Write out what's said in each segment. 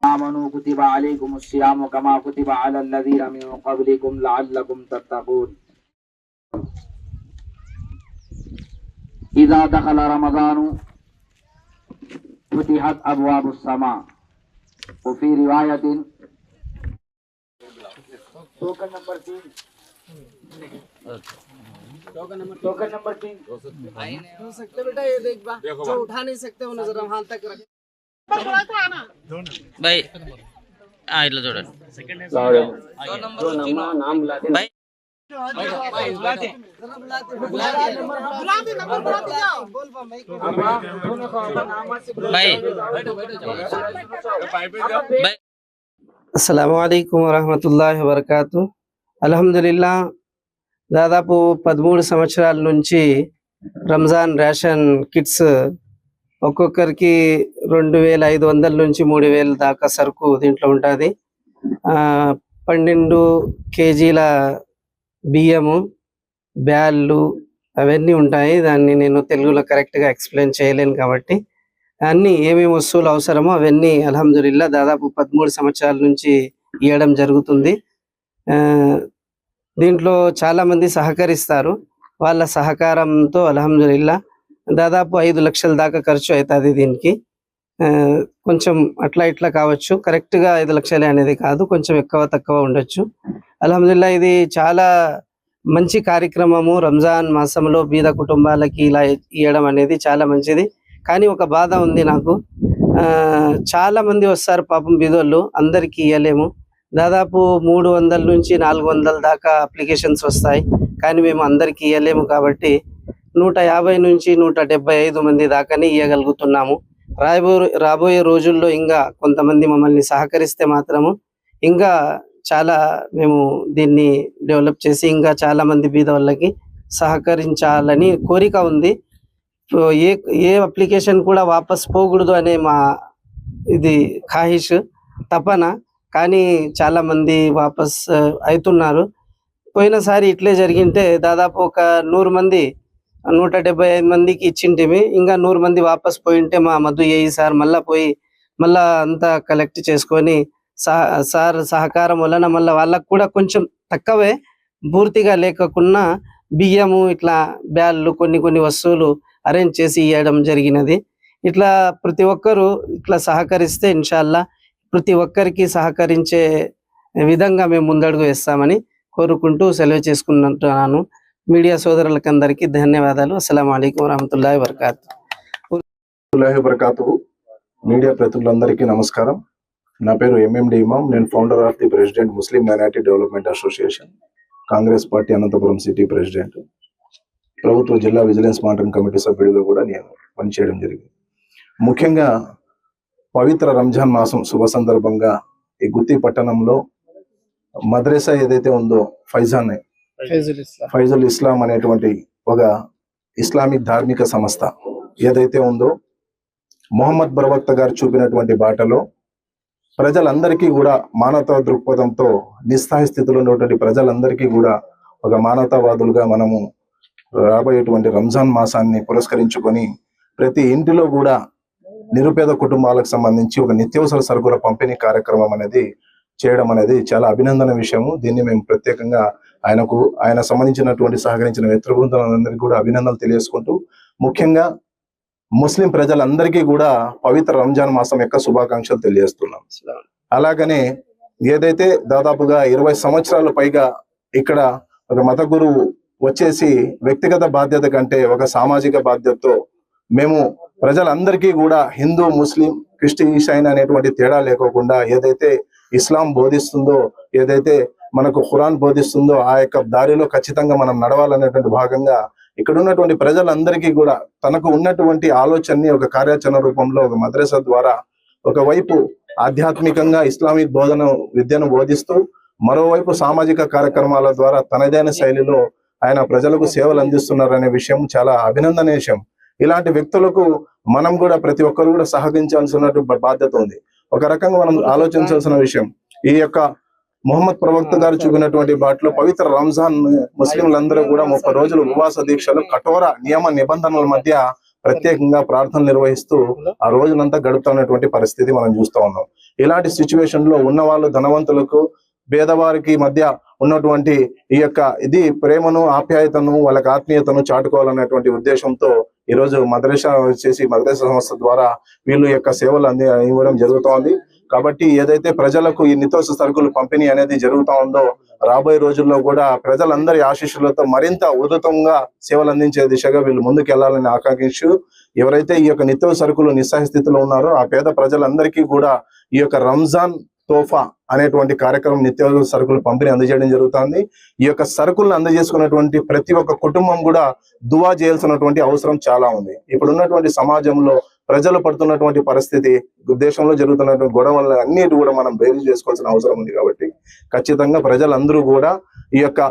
آمنوا كتب عليكم الصيام كما كتب على الذين من قبلكم لعلكم تتقون إذا دخل رمضان فتحت أبواب السماء وفي رواية token number 3 token number 3 हो सकते बेटा ये देख बा जो उठा नहीं सकते वो नजर हाल तक रख भाई इला చూడండి సెకండ్ नाम बुलाते भाई भाई भाई అస్సలాము అలైకుం వరహమతుల్లాహి వబర్కాతు. అల్హమ్దులిల్లా దాదాపు 13 సంవత్సరాల నుంచి రంజాన్ రేషన్ కిట్స్ ఒక్కొక్కరికి 2500 నుంచి 3000 దాకా సరుకు దీంట్లో ఉంటుంది. 12 కేజీల బియ్యము, బ్యాళ్ళు అవన్నీ ఉంటాయి. దాన్ని నేను తెలుగులో కరెక్ట్గా ఎక్స్ప్లెయిన్ చేయలేను కాబట్టి అన్నీ ఏమేమి వస్తువులు అవసరమో అవన్నీ అల్హమ్దులిల్లా దాదాపు 13 సంవత్సరాల నుంచి ఇవ్వడం జరుగుతుంది. దీంట్లో చాలామంది సహకరిస్తారు. వాళ్ళ సహకారంతో అల్హమ్దులిల్లా దాదాపు 5 లక్షల దాకా ఖర్చు అవుతుంది దీనికి. కొంచెం అట్లా ఇట్లా కావచ్చు, కరెక్ట్గా 5 లక్షలే అనేది కాదు, కొంచెం ఎక్కువ తక్కువ ఉండొచ్చు. అల్హమ్దులిల్లా ఇది చాలా మంచి కార్యక్రమము. రంజాన్ మాసంలో బీద కుటుంబాలకి ఇలా ఇవ్వడం అనేది చాలా మంచిది. కానీ ఒక బాధ ఉంది నాకు. చాలా మంది వస్తారు పాపం బీదోళ్ళు, అందరికీ ఇవ్వలేము. దాదాపు 300 నుంచి 400 దాకా అప్లికేషన్స్ వస్తాయి, కానీ మేము అందరికీ ఇవ్వలేము. కాబట్టి 150 నుంచి 175 మంది దాకానే ఇవ్వగలుగుతున్నాము. రాబోయే రోజుల్లో ఇంకా కొంతమంది మమ్మల్ని సహకరిస్తే మాత్రము ఇంకా చాలా మేము దీన్ని డెవలప్ చేసి ఇంకా చాలా మంది బీద వాళ్ళకి సహకరించాలని కోరిక ఉంది. ఏ అప్లికేషన్ కూడా వాపస్ పోకూడదు అనే మా ఇది ఖాహిష్, తపన. కానీ చాలా మంది వాపస్ అవుతున్నారు. పోయినసారి ఇట్లే జరిగింటే దాదాపు ఒక 100 మంది 175 మందికి ఇచ్చింటిమి. ఇంకా 100 మంది వాపస్ పోయింటే మా మధు ఏఈ సార్ మళ్ళీ పోయి మళ్ళా అంతా కలెక్ట్ చేసుకొని సార్ సహకారం వలన మళ్ళీ వాళ్ళకు కూడా కొంచెం తక్కువే, పూర్తిగా లేకుండా బియ్యము ఇట్లా బ్యాళ్ళు కొన్ని వస్తువులు అరేంజ్ చేసి ఇవ్వడం జరిగినది. ఇట్లా ప్రతి ఒక్కరూ ఇట్లా సహకరిస్తే ఇన్షాల్లా ప్రతి ఒక్కరికి సహకరించే విధంగా మేము ముందడుగు వేస్తామని కోరుకుంటూ సెలవు చేసుకుంటున్నాను. మీడియా సోదరులకందరికీ ధన్యవాదాలు. అస్సలాము అలైకుం వరహమతుల్లాహి వబర్కాతు. మీడియా ప్రతినిధులందరికీ నమస్కారం. నా పేరు ఎంఎండి ఇమాం. నేను founder of the president Muslim minority development association, Congress party Anantapuram city president, ప్రభుత్వ జిల్లా విజిలెన్స్ మానిటరింగ్ కమిటీ సభ్యుడిగా కూడా నేను పనిచేయడం జరిగింది. ముఖ్యంగా పవిత్ర రంజాన్ మాసం శుభ సందర్భంగా ఈ గుత్తి పట్టణంలో మద్రసా ఏదైతే ఉందో ఫైజుల్ ఇస్లాం అనేటువంటి ఒక ఇస్లామిక్ ధార్మిక సంస్థ ఏదైతే ఉందో, మొహమ్మద్ ప్రవక్త గారు చూపినటువంటి బాటలో ప్రజలందరికీ కూడా మానవతా దృక్పథంతో నిస్సహాయ స్థితిలో ఉన్నటువంటి ప్రజలందరికీ కూడా ఒక మానవతావాదులుగా మనము రాబోయేటువంటి రంజాన్ మాసాన్ని పురస్కరించుకొని ప్రతి ఇంటిలో కూడా నిరుపేద కుటుంబాలకు సంబంధించి ఒక నిత్యావసర సరుకుల పంపిణీ కార్యక్రమం అనేది చేయడం అనేది చాలా అభినందన విషయము. దీన్ని మేము ప్రత్యేకంగా ఆయన సంబంధించినటువంటి సహకరించిన మిత్ర బృందాలందరికీ కూడా అభినందనలు తెలియజేసుకుంటూ, ముఖ్యంగా ముస్లిం ప్రజలందరికీ కూడా పవిత్ర రంజాన్ మాసం యొక్క శుభాకాంక్షలు తెలియజేస్తున్నాం. అలాగనే ఏదైతే దాదాపుగా 20 సంవత్సరాల పైగా ఇక్కడ ఒక మత గురువు వచ్చేసి వ్యక్తిగత బాధ్యత కంటే ఒక సామాజిక బాధ్యతతో మేము ప్రజలందరికీ కూడా హిందూ, ముస్లిం, క్రిస్టియన్ అనేటువంటి తేడా లేకోకుండా ఏదైతే ఇస్లాం బోధిస్తుందో, ఏదైతే మనకు ఖురాన్ బోధిస్తుందో ఆ యొక్క దారిలో ఖచ్చితంగా మనం నడవాలనేటువంటి భాగంగా ఇక్కడ ఉన్నటువంటి ప్రజలందరికీ కూడా తనకు ఉన్నటువంటి ఆలోచనని ఒక కార్యాచరణ రూపంలో ఒక మద్రసా ద్వారా ఒకవైపు ఆధ్యాత్మికంగా ఇస్లామిక్ విద్యను బోధిస్తూ, మరోవైపు సామాజిక కార్యక్రమాల ద్వారా తనదైన శైలిలో ఆయన ప్రజలకు సేవలు అందిస్తున్నారనే విషయం చాలా అభినందనీయం. ఇలాంటి వ్యక్తులకు మనం కూడా ప్రతి ఒక్కరు కూడా సహకరించాల్సినటువంటి బాధ్యత ఉంది. ఒక రకంగా మనం ఆలోచించాల్సిన విషయం, ఈ యొక్క మొహమ్మద్ ప్రవక్త గారు చూపినటువంటి బాటలో పవిత్ర రంజాన్ ముస్లింలందరూ కూడా 30 రోజులు ఉపవాస దీక్షలు కఠోర నియమ నిబంధనల మధ్య ప్రత్యేకంగా ప్రార్థనలు నిర్వహిస్తూ ఆ రోజునంతా గడుపుతున్నటువంటి పరిస్థితి మనం చూస్తూ ఉన్నాం. ఇలాంటి సిచ్యువేషన్ లో ఉన్న వాళ్ళు ధనవంతులకు పేదవారికి మధ్య ఉన్నటువంటి ఈ యొక్క ప్రేమను, ఆప్యాయతను, వాళ్ళకి ఆత్మీయతను చాటుకోవాలనేటువంటి ఉద్దేశంతో ఈ రోజు మద్రసా సంస్థ ద్వారా వీళ్ళు యొక్క సేవలు ఇవ్వడం జరుగుతోంది. కాబట్టి ఏదైతే ప్రజలకు ఈ నిత్యావసర సరుకులు పంపిణీ అనేది జరుగుతా ఉందో, రాబోయే రోజుల్లో కూడా ప్రజలందరి ఆశీస్సులతో మరింత ఉధృతంగా సేవలు అందించే దిశగా వీళ్ళు ముందుకు వెళ్లాలని ఆకాంక్షిస్తూ, ఎవరైతే ఈ యొక్క నిత్యావసర సరుకులు నిస్సహాయ స్థితిలో ఉన్నారో ఆ పేద ప్రజలందరికీ కూడా ఈ యొక్క రంజాన్ తోఫా అనేటువంటి కార్యక్రమం నిత్యావసర సరుకులు పంపిణీ అందజేయడం జరుగుతుంది. ఈ యొక్క సరుకులను అందజేసుకున్నటువంటి ప్రతి ఒక్క కుటుంబం కూడా దువా చేయాల్సినటువంటి అవసరం చాలా ఉంది. ఇప్పుడు ఉన్నటువంటి సమాజంలో ప్రజలు పడుతున్నటువంటి పరిస్థితి, దేశంలో జరుగుతున్నటువంటి గొడవలు అన్నిటి కూడా మనం బేరీ చేసుకోవాల్సిన అవసరం ఉంది. కాబట్టి ఖచ్చితంగా ప్రజలందరూ కూడా ఈ యొక్క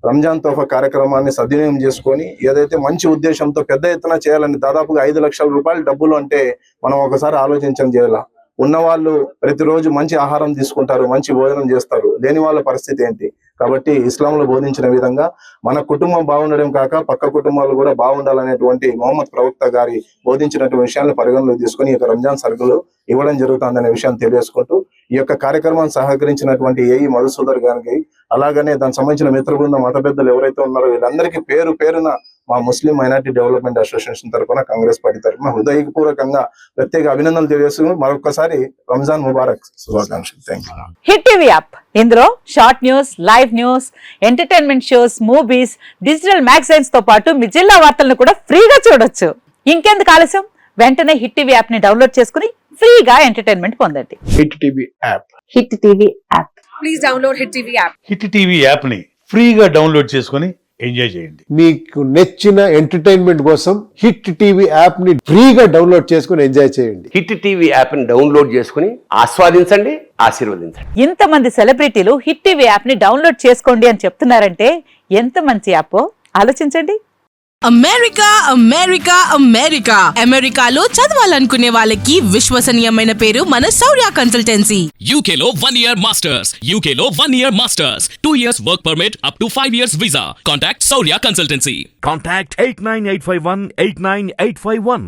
రంజాన్ తోఫా కార్యక్రమాన్ని సద్వినియోగం చేసుకొని ఏదైతే మంచి ఉద్దేశంతో పెద్ద ఎత్తున చేయాలని, దాదాపుగా 5 లక్షల రూపాయల డబ్బులు అంటే మనం ఒకసారి ఆలోచించడం చేయాల. ఉన్నవాళ్ళు ప్రతిరోజు మంచి ఆహారం తీసుకుంటారు, మంచి భోజనం చేస్తారు, లేని వాళ్ళ పరిస్థితి ఏంటి? కాబట్టి ఇస్లాంలో బోధించిన విధంగా మన కుటుంబం బాగుండడం కాక పక్క కుటుంబాలు కూడా బాగుండాలనేటువంటి మొహమ్మద్ ప్రవక్త గారి బోధించినటువంటి విషయాలను పరిగణలోకి తీసుకొని ఈ యొక్క రంజాన్ సరుకులు ఇవ్వడం జరుగుతుందనే విషయాన్ని తెలియజేసుకుంటూ, ఈ యొక్క కార్యక్రమాన్ని సహకరించినటువంటి ఏఈ మధుసూదర్ గారికి, అలాగనే దానికి సంబంధించిన మిత్ర బృందం, మత పెద్దలు ఎవరైతే ఉన్నారో వీళ్ళందరికీ పేరు పేరున మా ముస్లిం మైనారిటీ డెవలప్మెంట్ అసోసియేషన్ తరఫున, కాంగ్రెస్ పార్టీ తరఫున హృదయపూర్వకంగా ప్రత్యేక అభినందనలు తెలియజేస్తూ మరొకసారి రంజాన్ ముబారక్ శుభాకాంక్షలు. Thank you. Hit TV app, ఇందులో short news, live news, entertainment shows, movies, digital magazines తో పాటు మీ జిల్లా వార్తలను కూడా ఫ్రీగా చూడొచ్చు. ఇంకెందుకు ఆలస్యం, వెంటనే హిట్ టీవీ యాప్ ని డౌన్లోడ్ చేసుకుని ఫ్రీగా ఎంటర్టైన్మెంట్ పొందండి. Hit TV app. Hit TV app. Please download hit TV app. Hit TV app ని ఫ్రీగా డౌన్లోడ్ చేసుకొని ఎంజాయ్ చేయండి. మీకు నచ్చిన ఎంటర్టైన్మెంట్ కోసం హిట్ టీవీ యాప్ ని ఫ్రీగా డౌన్లోడ్ చేసుకుని ఎంజాయ్ చేయండి. హిట్ టీవీ యాప్ ని డౌన్లోడ్ చేసుకుని ఆస్వాదించండి, ఆశీర్వదించండి. ఇంతమంది సెలబ్రిటీలు హిట్ టీవీ యాప్ ని డౌన్లోడ్ చేసుకోండి అని చెప్తున్నారంటే ఎంత మంచి యాప్ ఆలోచించండి. అమెరికా అమెరికా అమెరికా అమెరికాలో చదవాలనుకునే వాళ్ళకి విశ్వసనీయమైన పేరు మన శౌర్య కన్సల్టెన్సీ. UK లో 1 year masters, UK లో 1 year masters, 2 years work permit up to 5 years visa. Contact Saurya Consultancy. Contact 89851 89851.